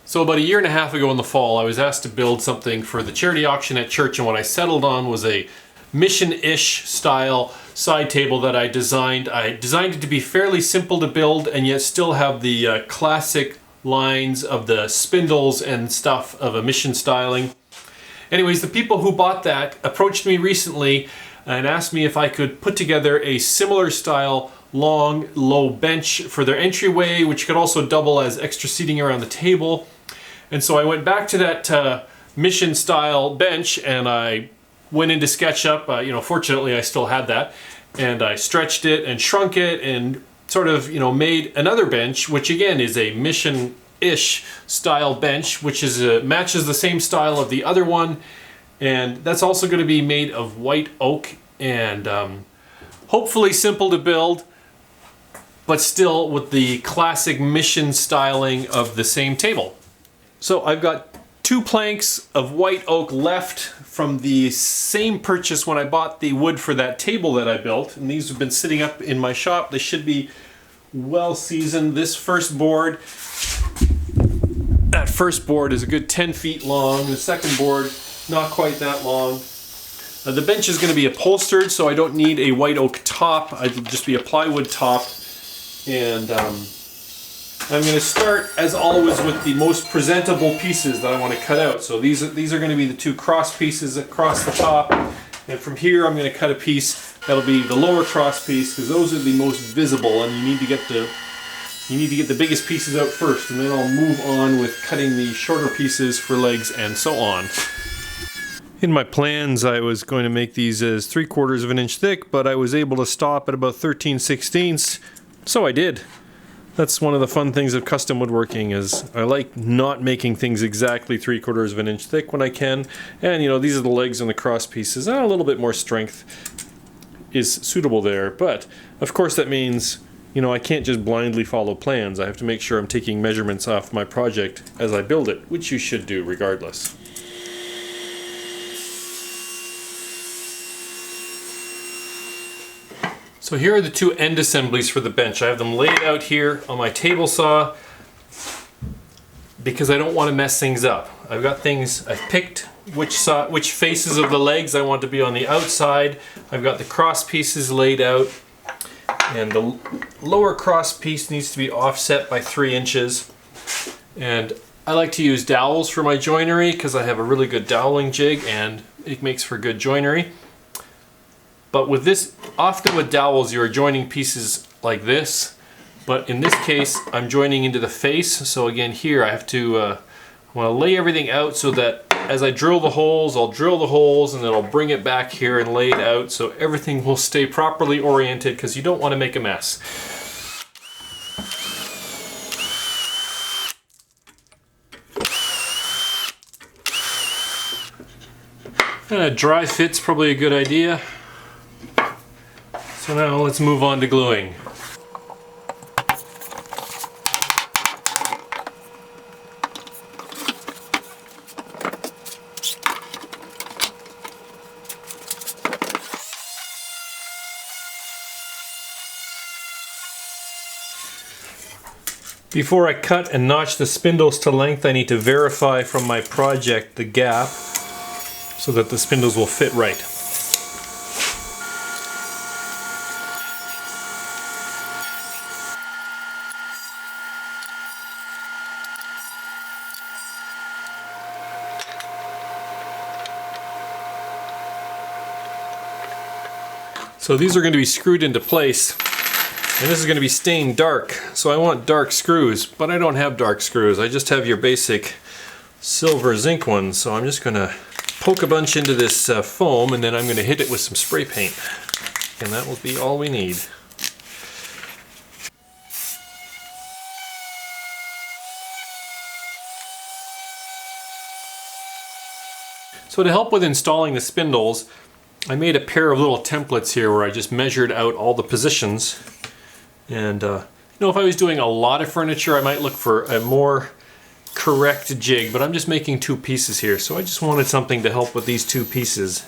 So about a year and a half ago in the fall, I was asked to build something for the charity auction at church, and what I settled on was a mission-ish style side table that I designed. I designed it to be fairly simple to build and yet still have the classic lines of the spindles and stuff of a mission styling. Anyways, the people who bought that approached me recently and asked me if I could put together a similar style long, low bench for their entryway, which could also double as extra seating around the table. And so I went back to that mission style bench and I went into SketchUp. Fortunately I still had that, and I stretched it and shrunk it and sort of, made another bench, which again is a mission-ish style bench, which is matches the same style of the other one, and that's also going to be made of white oak and hopefully simple to build, but still with the classic mission styling of the same table. So I've got 2 planks of white oak left from the same purchase when I bought the wood for that table that I built, and these have been sitting up in my shop. They should be well seasoned. That first board is a good 10 feet long. The second board, not quite that long. The bench is going to be upholstered, so I don't need a white oak top. It'll just be a plywood top. And I'm going to start, as always, with the most presentable pieces that I want to cut out. So these are going to be the 2 cross pieces across the top. And from here, I'm going to cut a piece that'll be the lower cross piece, because those are the most visible, and you need to get the biggest pieces out first, and then I'll move on with cutting the shorter pieces for legs and so on. In my plans, I was going to make these as 3/4 of an inch thick, but I was able to stop at about 13/16, so I did. That's one of the fun things of custom woodworking, is I like not making things exactly 3/4 of an inch thick when I can. And these are the legs and the cross pieces. A little bit more strength is suitable there, but of course that means I can't just blindly follow plans. I have to make sure I'm taking measurements off my project as I build it, which you should do regardless. So here are the 2 end assemblies for the bench. I have them laid out here on my table saw because I don't want to mess things up. I've picked which faces of the legs I want to be on the outside. I've got the cross pieces laid out, and the lower cross piece needs to be offset by 3 inches. And I like to use dowels for my joinery because I have a really good doweling jig and it makes for good joinery. But with this, often with dowels you're joining pieces like this, but in this case I'm joining into the face. So again, here I have to I want to lay everything out so that as I drill the holes, I'll drill the holes and then I'll bring it back here and lay it out so everything will stay properly oriented, because you don't want to make a mess. And a dry fit's probably a good idea. So now let's move on to gluing. Before I cut and notch the spindles to length, I need to verify from my project the gap so that the spindles will fit right. So these are going to be screwed into place, and this is going to be stained dark. So I want dark screws, but I don't have dark screws. I just have your basic silver zinc ones. So I'm just going to poke a bunch into this foam, and then I'm going to hit it with some spray paint. And that will be all we need. So to help with installing the spindles, I made a pair of little templates here where I just measured out all the positions. And if I was doing a lot of furniture, I might look for a more correct jig, but I'm just making 2 pieces here, so I just wanted something to help with these 2 pieces.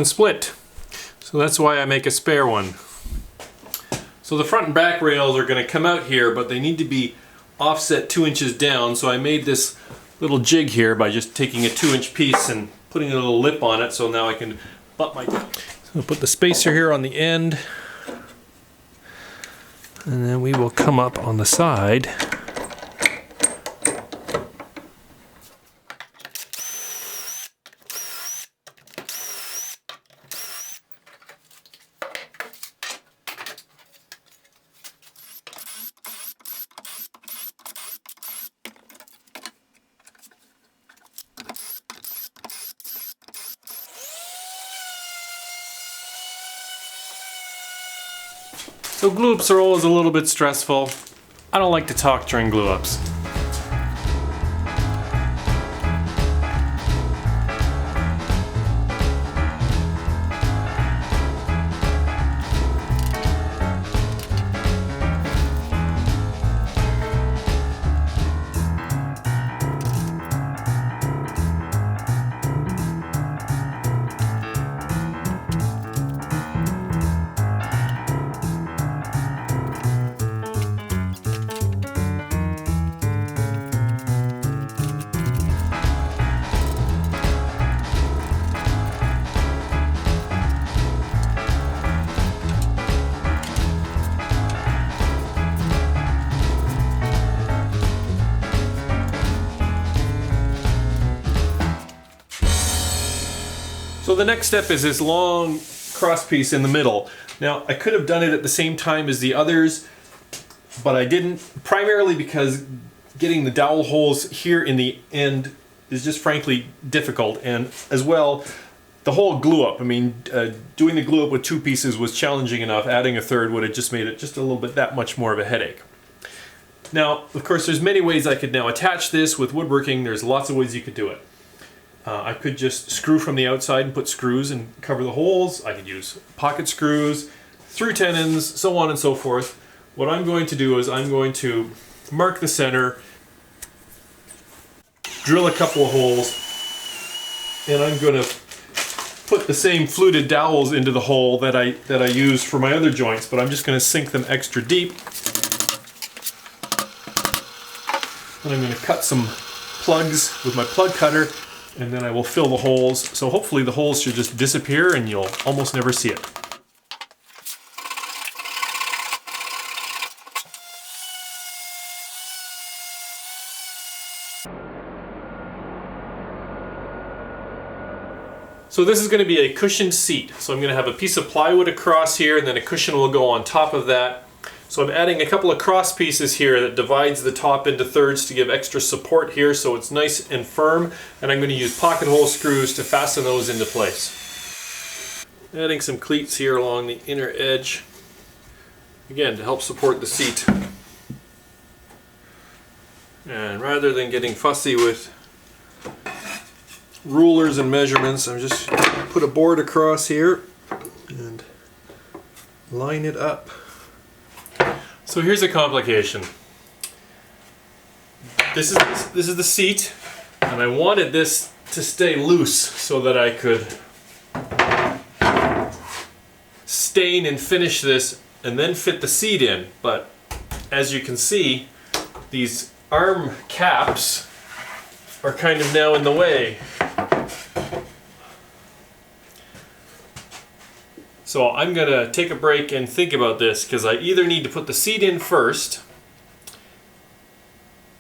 one split. So that's why I make a spare one. So the front and back rails are going to come out here, but they need to be offset 2 inches down. So I made this little jig here by just taking a 2-inch piece and putting a little lip on it. So now I can butt my... So I'll put the spacer here on the end. And then we will come up on the side. So glue ups are always a little bit stressful. I don't like to talk during glue ups. So the next step is this long cross piece in the middle. Now I could have done it at the same time as the others, but I didn't, primarily because getting the dowel holes here in the end is just frankly difficult, and as well the whole glue up. I mean, doing the glue up with 2 pieces was challenging enough. Adding a third would have just made it just a little bit that much more of a headache. Now of course there's many ways I could now attach this with woodworking. There's lots of ways you could do it. I could just screw from the outside and put screws and cover the holes. I could use pocket screws, through tenons, so on and so forth. What I'm going to do is I'm going to mark the center, drill a couple of holes, and I'm going to put the same fluted dowels into the hole that I use for my other joints, but I'm just going to sink them extra deep. And I'm going to cut some plugs with my plug cutter, and then I will fill the holes. So hopefully the holes should just disappear and you'll almost never see it. So this is going to be a cushioned seat. So I'm going to have a piece of plywood across here, and then a cushion will go on top of that. So I'm adding a couple of cross pieces here that divides the top into thirds to give extra support here so it's nice and firm, and I'm going to use pocket hole screws to fasten those into place. Adding some cleats here along the inner edge, again to help support the seat. And rather than getting fussy with rulers and measurements, I'm just put a board across here and line it up. So here's a complication. This is the seat, and I wanted this to stay loose so that I could stain and finish this and then fit the seat in. But as you can see, these arm caps are kind of now in the way. So I'm going to take a break and think about this, because I either need to put the seat in first,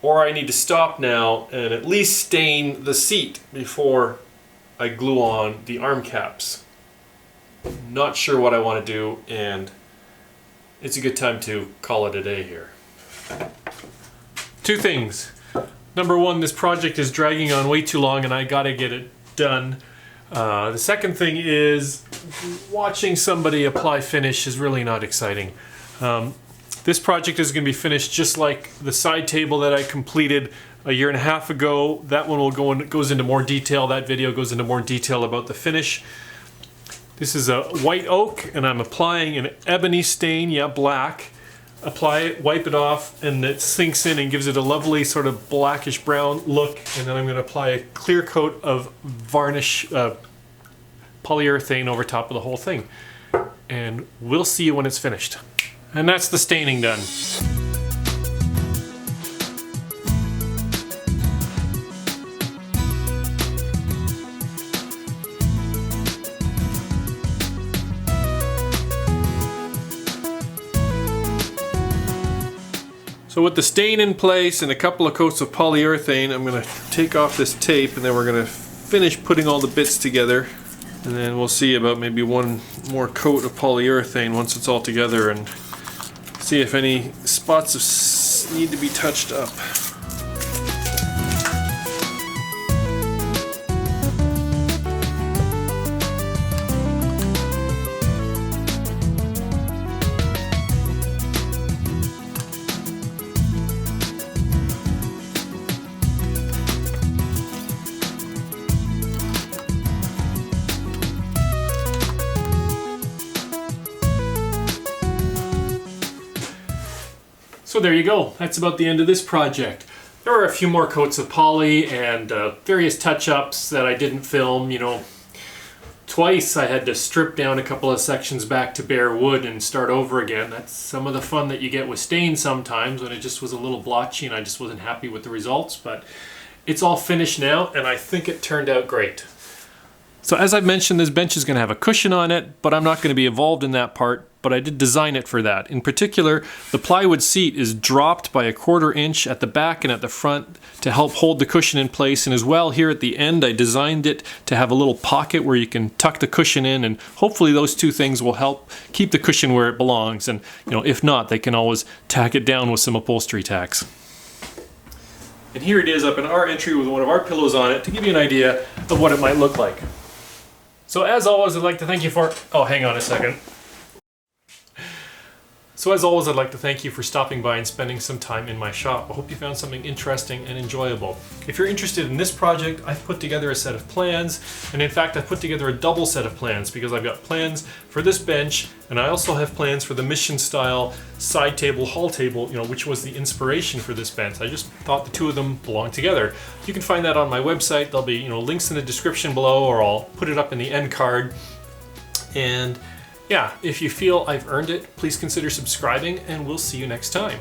or I need to stop now and at least stain the seat before I glue on the arm caps. Not sure what I want to do, and it's a good time to call it a day here. 2 things. Number 1, this project is dragging on way too long and I gotta get it done. The second thing is, watching somebody apply finish is really not exciting. This project is going to be finished just like the side table that I completed a year and a half ago. That one will goes into more detail. That video goes into more detail about the finish. This is a white oak, and I'm applying an ebony stain, yeah, black. Apply it, wipe it off, and it sinks in and gives it a lovely sort of blackish brown look. And then I'm going to apply a clear coat of varnish, polyurethane over top of the whole thing. And we'll see you when it's finished. And that's the staining done. So with the stain in place and a couple of coats of polyurethane, I'm going to take off this tape and then we're going to finish putting all the bits together. And then we'll see about maybe one more coat of polyurethane once it's all together and see if any spots need to be touched up. So there you go, that's about the end of this project. There are a few more coats of poly and various touch-ups that I didn't film, you know. Twice I had to strip down a couple of sections back to bare wood and start over again. That's some of the fun that you get with stain sometimes, when it just was a little blotchy and I just wasn't happy with the results, but it's all finished now and I think it turned out great. So as I've mentioned, this bench is going to have a cushion on it, but I'm not going to be involved in that part, but I did design it for that. In particular, the plywood seat is dropped by 1/4 inch at the back and at the front to help hold the cushion in place, and as well here at the end I designed it to have a little pocket where you can tuck the cushion in, and hopefully those two things will help keep the cushion where it belongs, and you know, if not, they can always tack it down with some upholstery tacks. And here it is up in our entry with one of our pillows on it to give you an idea of what it might look like. So as always, I'd like to thank you for... Oh, hang on a second. So as always, I'd like to thank you for stopping by and spending some time in my shop. I hope you found something interesting and enjoyable. If you're interested in this project, I've put together a set of plans, and in fact I've put together a double set of plans because I've got plans for this bench and I also have plans for the mission style side table, hall table, you know, which was the inspiration for this bench. I just thought the two of them belonged together. You can find that on my website. There'll be, you know, links in the description below, or I'll put it up in the end card. And yeah, if you feel I've earned it, please consider subscribing and we'll see you next time.